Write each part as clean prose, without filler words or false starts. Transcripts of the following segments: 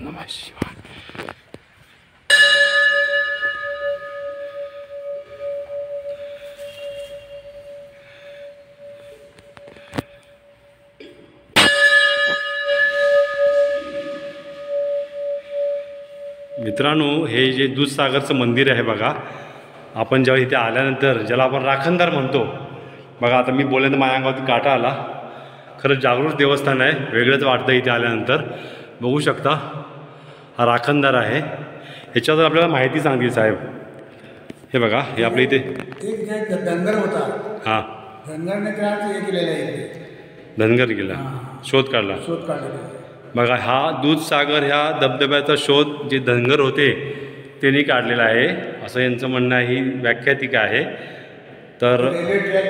नमः शिवाय। मित्रांनो, हे जे दूधसागरचं मंदिर आहे बघा, आपण जेव्हा इथे आल्यानंतर ज्याला आपण राखणदार म्हणतो बघा, आता मी बोलले तर माझ्या अंगावरती काटा आला. खरंच जागृत देवस्थान आहे, वेगळंच वाटतं इथे आल्यानंतर. बघू शकता हा राखणदार आहे. ह्याच्यावर आपल्याला माहिती सांगतील साहेब. हे बघा, हे आपल्या इथे एक धनगर होता. हां, धनगरने त्याच हे केलेलं आहे, धनगर गेला, शोध काढला. शोध काढलेला. बघा, हा दूधसागर ह्या धबधब्याचा शोध जे धनगर होते त्यांनी काढलेला आहे, असं यांचं म्हणणं आहे. ही व्याख्यातिका आहे. तर रेलवे ट्रैक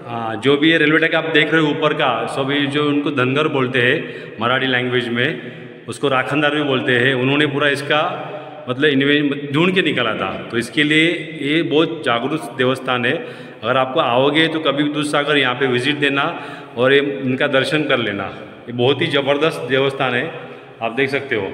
हाँ, जो भी ये रेलवे ट्रैक आप देख रहे हो ऊपर का, सभी जो उनको धनगर बोलते हैं मराठी लैंग्वेज में, उसको राखनदार भी बोलते हैं. उन्होंने पूरा इसका मतलब ढूंढ के निकाला था. तो इसके लिए ये बहुत जागरूक देवस्थान है. अगर आपको आओगे तो कभी दूधसागर यहाँ पे विज़िट देना और ये इनका दर्शन कर लेना. ये बहुत ही ज़बरदस्त देवस्थान है, आप देख सकते हो.